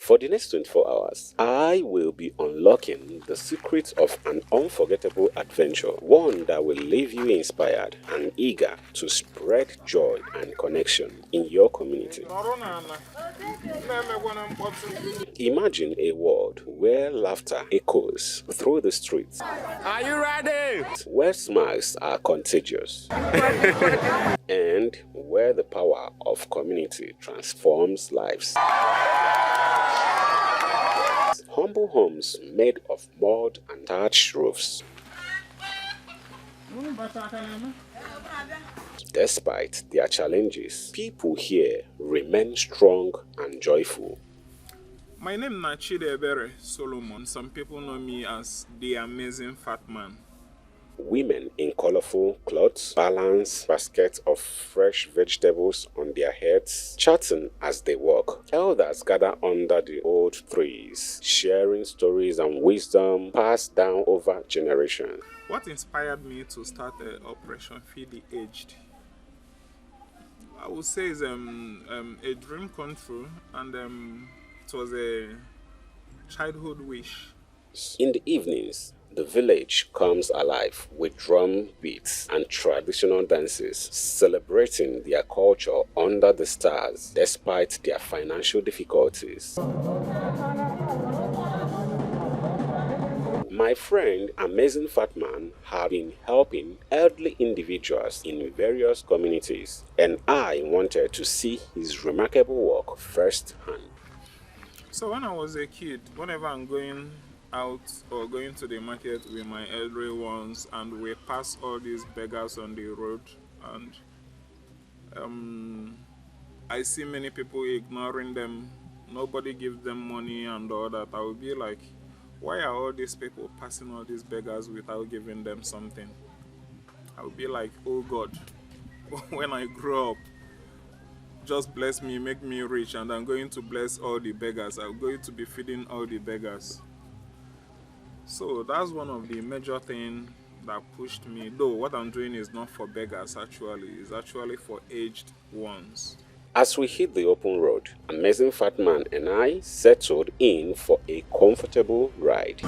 For the next 24 hours, I will be unlocking the secrets of an unforgettable adventure, one that will leave you inspired and eager to spread joy and connection in your community. Imagine a world where laughter echoes through the streets. Are you ready? Where smiles are contagious. And where the power of community transforms lives. Humble homes made of mud and thatched roofs. Despite their challenges, people here remain strong and joyful. My name is Chidebere Solomon. Some people know me as the amazing fatman. Women in colorful clothes balance baskets of fresh vegetables on their heads, chatting as they walk. Elders gather under the old trees, sharing stories and wisdom passed down over generations. What inspired me to start Operation Feed the Aged? I would say is a dream come true, and it was a childhood wish. In the evenings, the village comes alive with drum beats and traditional dances, celebrating their culture under the stars despite their financial difficulties. My friend, Amazing Fatman, have been helping elderly individuals in various communities, and I wanted to see his remarkable work firsthand. So when I was a kid, whenever I'm going out or going to the market with my elderly ones, and we pass all these beggars on the road, and I see many people ignoring them, nobody gives them money and all that, I will be like, why are all these people passing all these beggars without giving them something? I will be like, oh God, when I grow up, just bless me, make me rich, and I'm going to bless all the beggars. I'm going to be feeding all the beggars. So that's one of the major things that pushed me, though what I'm doing is not for beggars actually, it's actually for aged ones. As we hit the open road, Amazing Fatman and I settled in for a comfortable ride.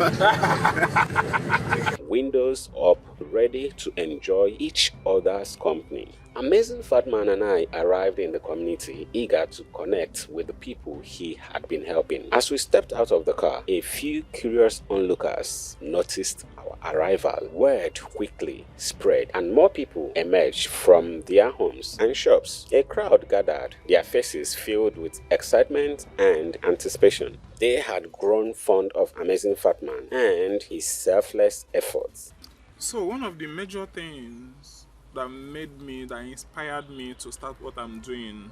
Windows up, ready to enjoy each other's company. Amazing Fatman and I arrived in the community, eager to connect with the people he had been helping. As we stepped out of the car, a few curious onlookers noticed our arrival. Word quickly spread, and more people emerged from their homes and shops. A crowd gathered, their faces filled with excitement and anticipation. They had grown fond of Amazing Fatman and his selfless efforts. So one of the major things that inspired me to start what I'm doing.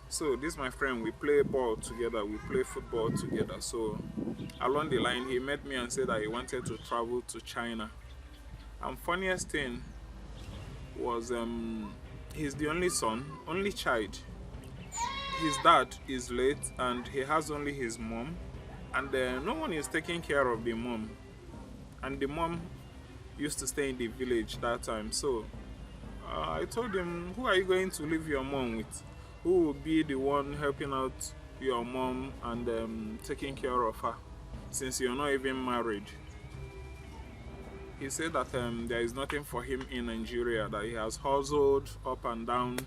So this my friend, we play ball together, we play football together. So along the line, he met me and said that he wanted to travel to China. And funniest thing was, he's the only son, only child. His dad is late and he has only his mom, and no one is taking care of the mom. And the mom used to stay in the village that time. So I told him, who are you going to leave your mom with? Who will be the one helping out your mom and taking care of her, since you're not even married? He said that there is nothing for him in Nigeria, that he has hustled up and down,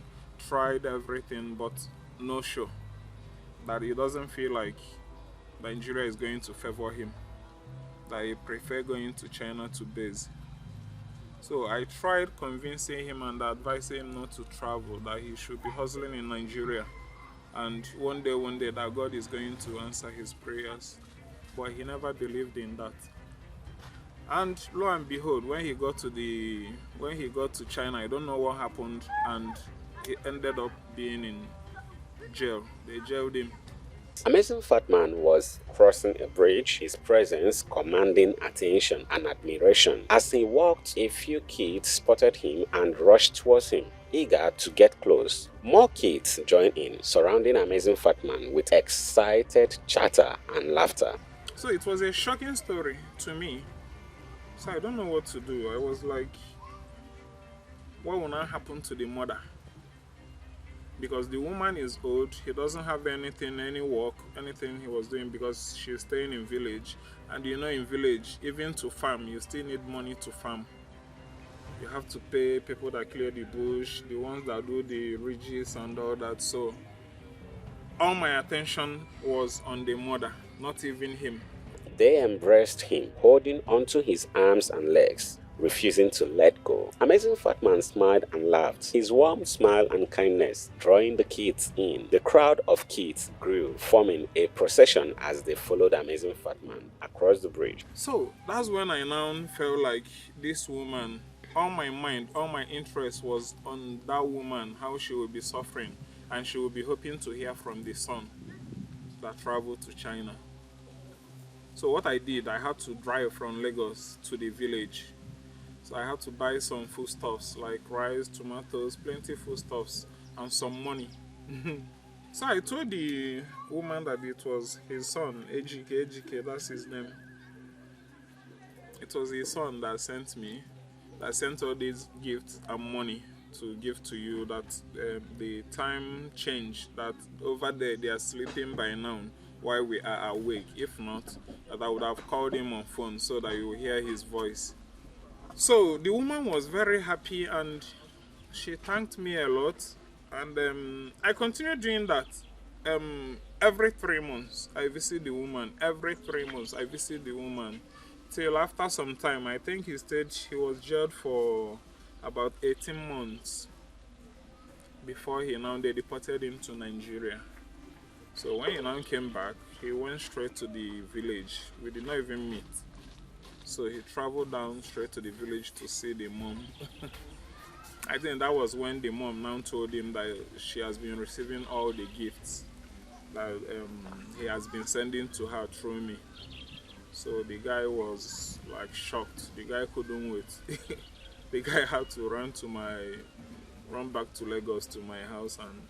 tried everything, but no show. That he doesn't feel like Nigeria is going to favor him, that he prefer going to China to base. So I tried convincing him and advising him not to travel, that he should be hustling in Nigeria, and one day that God is going to answer his prayers. But he never believed in that. And lo and behold, when he got to China, I don't know what happened, and he ended up being in jail. They jailed him. Amazing Fatman was crossing a bridge, his presence commanding attention and admiration. As he walked, a few kids spotted him and rushed towards him, eager to get close. More kids joined in, surrounding Amazing Fatman with excited chatter and laughter. So it was a shocking story to me. So I don't know what to do. I was like, what will now happen to the mother? because the woman is old. He doesn't have anything, any work, anything he was doing because she's staying in village. And you know, in village, even to farm, you still need money to farm. You have to pay people that clear the bush, the ones that do the ridges and all that. So all my attention was on the mother, not even him. They embraced him, holding onto his arms and legs, refusing to let go. Amazing Fatman smiled and laughed, his warm smile and kindness drawing the kids in. The crowd of kids grew, forming a procession as they followed Amazing Fatman across the bridge. So that's when I now felt like this woman, all my mind, all my interest was on that woman, how she will be suffering, and she will be hoping to hear from the son that traveled to China. So what I did, I had to drive from Lagos to the village. So I had to buy some foodstuffs like rice, tomatoes, plenty foodstuffs, and some money. So I told the woman that it was his son, Ejike, that's his name. It was his son that sent all these gifts and money to give to you, that the time changed, that over there they are sleeping by now while we are awake. If not, that I would have called him on phone so that you will hear his voice. So the woman was very happy and she thanked me a lot, and I continued doing that. Every 3 months I visit the woman. Every 3 months I visit the woman. Till after some time, I think he was jailed for about 18 months before they deported him to Nigeria. So when he now came back, he went straight to the village. We did not even meet. So he traveled down straight to the village to see the mom. I think that was when the mom now told him that she has been receiving all the gifts that he has been sending to her through me. So the guy was like shocked. The guy couldn't wait. The guy had to run back to Lagos to my house and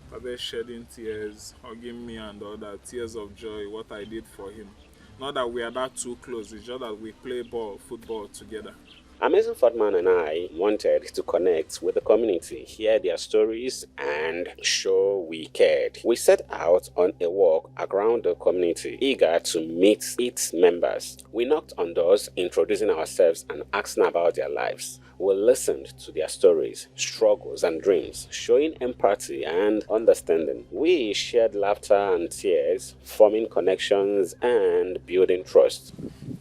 started shedding tears, hugging me and all that, tears of joy, what I did for him. Not that we are that too close, it's just that we play football together. Amazing Fatman and I wanted to connect with the community, hear their stories, and show we cared. We set out on a walk around the community, eager to meet its members. We knocked on doors, introducing ourselves and asking about their lives. We listened to their stories, struggles, and dreams, showing empathy and understanding. We shared laughter and tears, forming connections and building trust.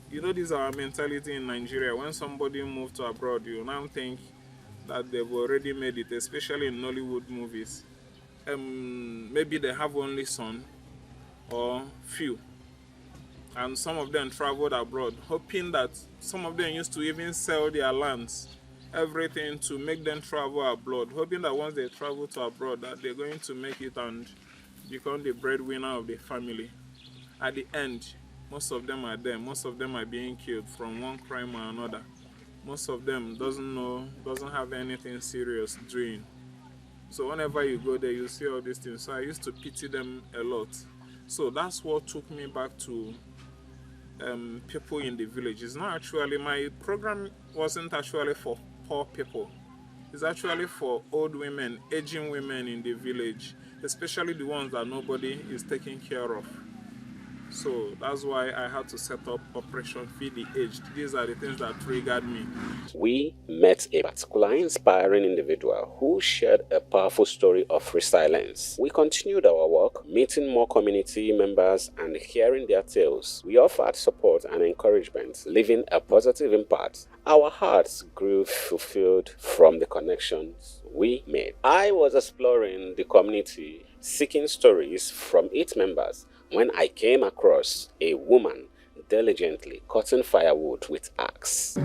You know, this is our mentality in Nigeria. When somebody moves to abroad, you now think that they've already made it, especially in Nollywood movies. Maybe they have only son or few. And some of them traveled abroad, hoping that some of them used to even sell their lands, everything to make them travel abroad, hoping that once they travel to abroad that they're going to make it and become the breadwinner of the family. At the end, most of them are there. Most of them are being killed from one crime or another. Most of them doesn't have anything serious doing. So whenever you go there, you see all these things. So I used to pity them a lot. So that's what took me back to people in the village. It's not actually, my program wasn't actually for poor people. It's actually for old women, aging women in the village, especially the ones that nobody is taking care of. So that's why I had to set up Operation Feed the Aged. These are the things that triggered me. We met a particular inspiring individual who shared a powerful story of resilience. We continued our work, meeting more community members and hearing their tales. We offered support and encouragement, leaving a positive impact. Our hearts grew fulfilled from the connections we made. I was exploring the community, seeking stories from its members, when I came across a woman diligently cutting firewood with axe.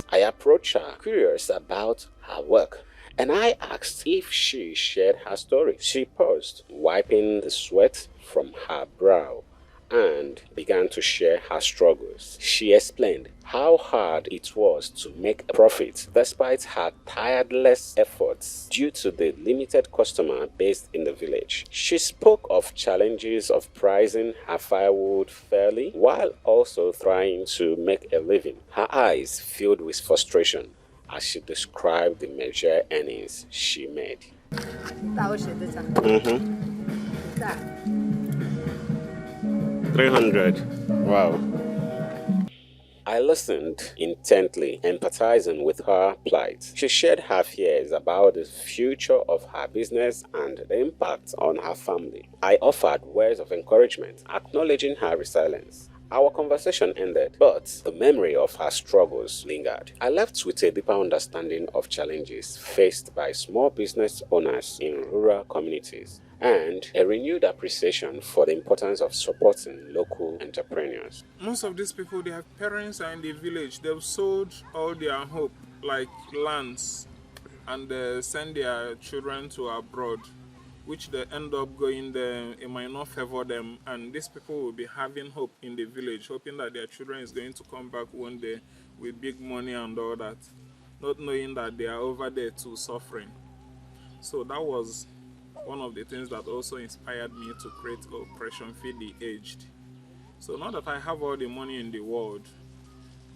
I approached her, curious about her work, and I asked if she shared her story. She paused, wiping the sweat from her brow, and began to share her struggles. She explained how hard it was to make a profit despite her tireless efforts due to the limited customer base in the village. She spoke of challenges of pricing her firewood fairly while also trying to make a living. Her eyes filled with frustration. as she described the measured earnings she made. 300. Wow. I listened intently, empathizing with her plight. She shared her fears about the future of her business and the impact on her family. I offered words of encouragement, acknowledging her resilience. Our conversation ended, but the memory of her struggles lingered. I left with a deeper understanding of challenges faced by small business owners in rural communities and a renewed appreciation for the importance of supporting local entrepreneurs. Most of these people, they have parents are in the village. They've sold all their hope, like lands, and send their children to abroad, which they end up going there. It might not favor them, and these people will be having hope in the village, hoping that their children is going to come back one day with big money and all that, not knowing that they are over there too suffering. So that was one of the things that also inspired me to create Operation Feed the Aged. So not that I have all the money in the world,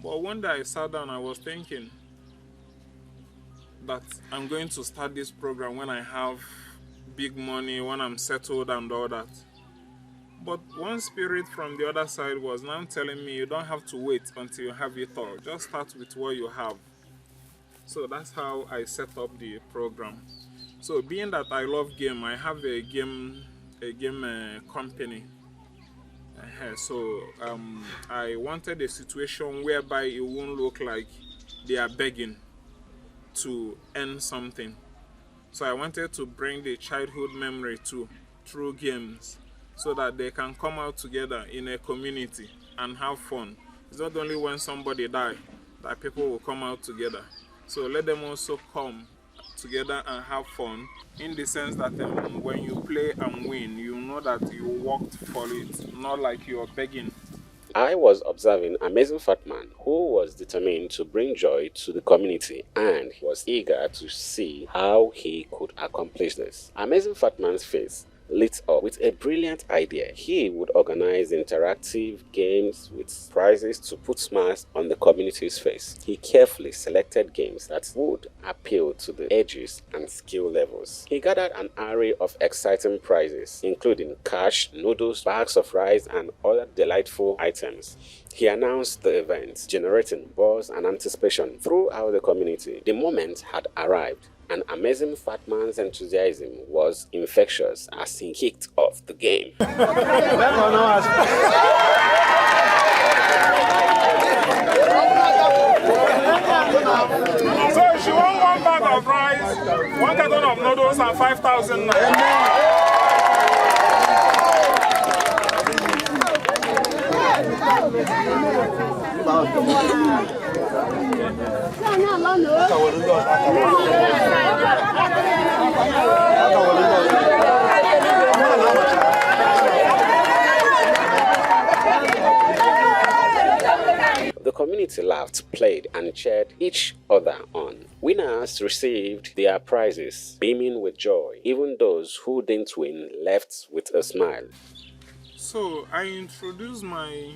but one day I sat down, I was thinking that I'm going to start this program when I have big money, when I'm settled and all that. But one spirit from the other side was now telling me you don't have to wait until you have it all. Just start with what you have. So that's how I set up the program. So being that I love game, I have a game company. So I wanted a situation whereby it won't look like they are begging to earn something. So I wanted to bring the childhood memory through games, so that they can come out together in a community and have fun. It's not only when somebody dies that people will come out together. So let them also come together and have fun, in the sense that when you play and win, you know that you worked for it, not like you're begging. I was observing Amazing Fatman, who was determined to bring joy to the community and was eager to see how he could accomplish this. Amazing Fatman's face lit up with a brilliant idea. He would organize interactive games with prizes to put smiles on the community's face. He carefully selected games that would appeal to the ages and skill levels. He gathered an array of exciting prizes, including cash, noodles, bags of rice, and other delightful items. He announced the event, generating buzz and anticipation throughout the community. The moment had arrived, and Amazing Fatman's enthusiasm was infectious as he kicked off the game. So she won 1 bag of rice, 1 carton of noodles, and 5,000 naira. The community laughed, played, and cheered each other on. Winners received their prizes, beaming with joy. Even those who didn't win left with a smile. So I introduced my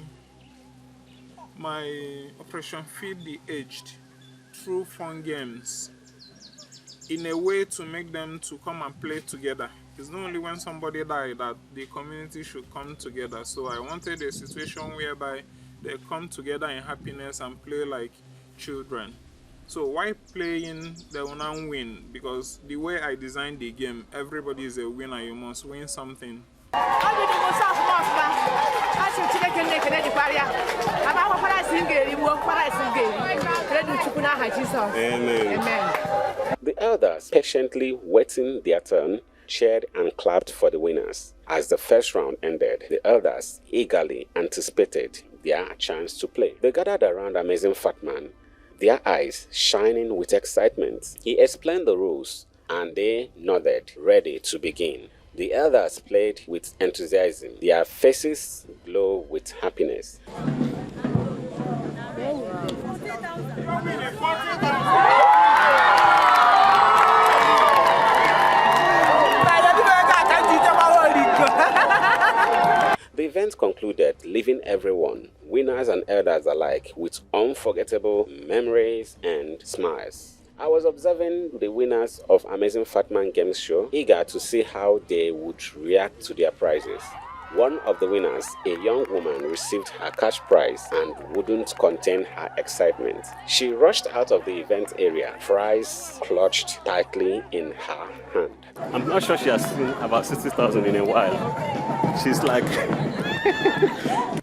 Operation Feed the Aged through fun games, in a way to make them to come and play together. It's not only when somebody died that the community should come together. So I wanted a situation whereby they come together in happiness and play like children. So while playing, they will not win, because the way I designed the game, everybody is a winner. You must win something. Amen. The elders, patiently waiting their turn, cheered and clapped for the winners. As the first round ended, the elders eagerly anticipated their chance to play. They gathered around Amazing Fatman, their eyes shining with excitement. He explained the rules, and they nodded, ready to begin. The elders played with enthusiasm. Their faces glow with happiness. The event concluded, leaving everyone, winners and elders alike, with unforgettable memories and smiles. I was observing the winners of Amazing Fatman Games Show, eager to see how they would react to their prizes. One of the winners, a young woman, received her cash prize and wouldn't contain her excitement. She rushed out of the event area, prize clutched tightly in her hand. I'm not sure she has seen about 60,000 in a while. She's like...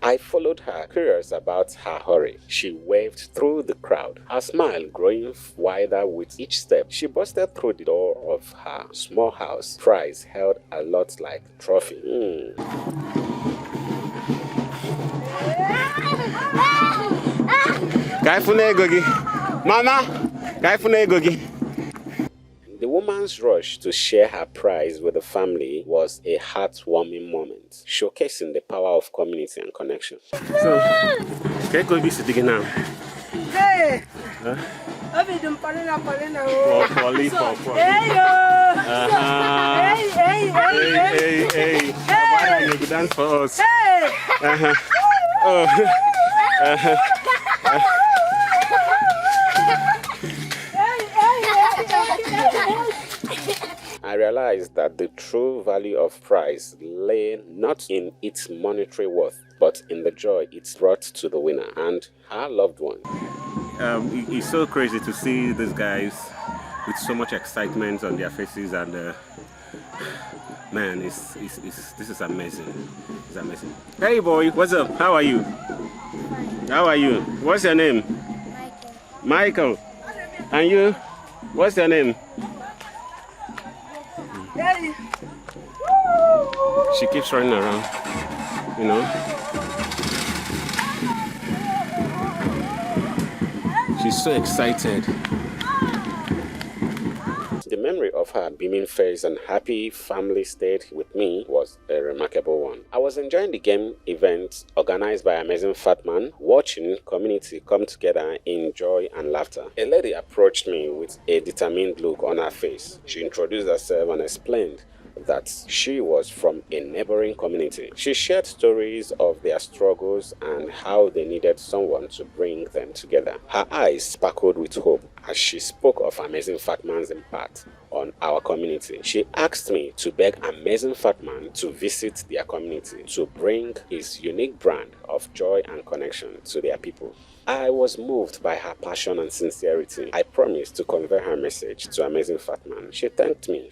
I followed her, curious about her hurry. She waved through the crowd, her smile growing wider with each step. She busted through the door of her small house, prize held a lot like trophy. Mama, the woman's rush to share her prize with the family was a heartwarming moment, showcasing the power of community and connection. So, can you go be sitting now? Hey! Huh? Hey, hey, you dance for us. Hey! I realized that the true value of prize lay not in its monetary worth, but in the joy it brought to the winner and her loved one. It's so crazy to see these guys with so much excitement on their faces, and man, this is amazing. It's amazing. Hey boy, what's up? How are you? How are you? What's your name? Michael. And you? What's your name? She keeps running around, you know. She's so excited. The memory of her beaming face and happy family stayed with me was a remarkable one. I was enjoying the game event organized by Amazing Fatman, watching community come together in joy and laughter. A lady approached me with a determined look on her face. She introduced herself and explained that she was from a neighboring community. She shared stories of their struggles and how they needed someone to bring them together. Her eyes sparkled with hope as she spoke of Amazing Fatman's impact on our community. She asked me to beg Amazing Fatman to visit their community to bring his unique brand of joy and connection to their people. I was moved by her passion and sincerity. I promised to convey her message to Amazing Fatman. She thanked me,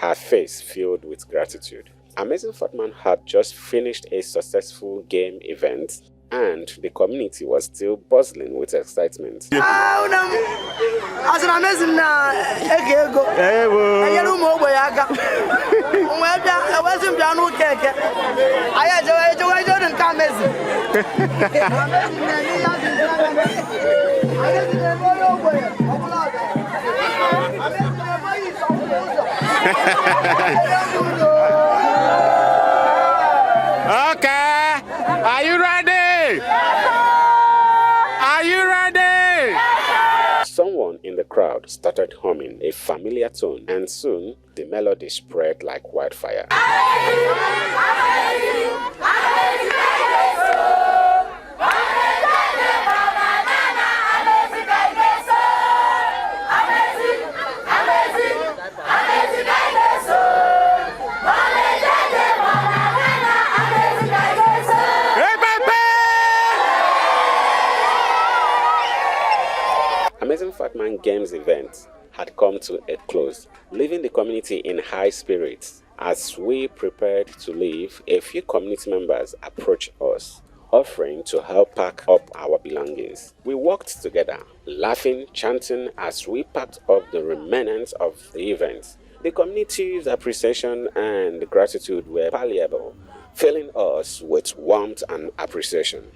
her face filled with gratitude. Amazing Fatman had just finished a successful game event, and the community was still buzzing with excitement. Okay, are you ready? Are you ready? Someone in the crowd started humming a familiar tune, and soon the melody spread like wildfire. Amazing Fatman Games event had come to a close, leaving the community in high spirits. As we prepared to leave, a few community members approached us, offering to help pack up our belongings. We walked together, laughing, chanting as we packed up the remnants of the event. The community's appreciation and gratitude were palpable, filling us with warmth and appreciation.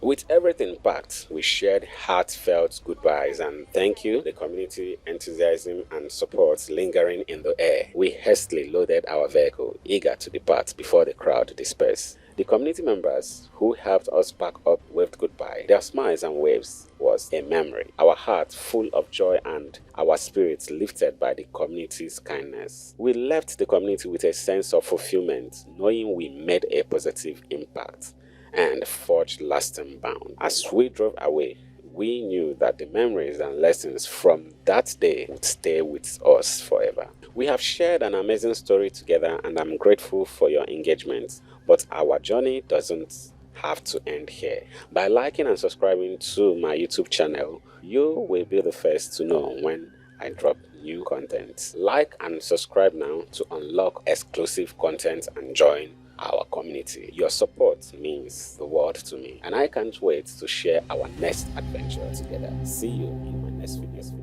With everything packed, we shared heartfelt goodbyes and thank you, the community enthusiasm and support lingering in the air. We hastily loaded our vehicle, eager to depart before the crowd dispersed. The community members who helped us pack up waved goodbye. Their smiles and waves were was a memory, our hearts full of joy and our spirits lifted by the community's kindness. We left the community with a sense of fulfillment, knowing we made a positive impact and forged lasting bonds. As we drove away, we knew that the memories and lessons from that day would stay with us forever. We have shared an amazing story together, and I'm grateful for your engagement. But our journey doesn't have to end here. By liking and subscribing to my YouTube channel, you will be the first to know when I drop new content. Like and subscribe now to unlock exclusive content and join our community. Your support means the world to me, and I can't wait to share our next adventure together. See you in my next video.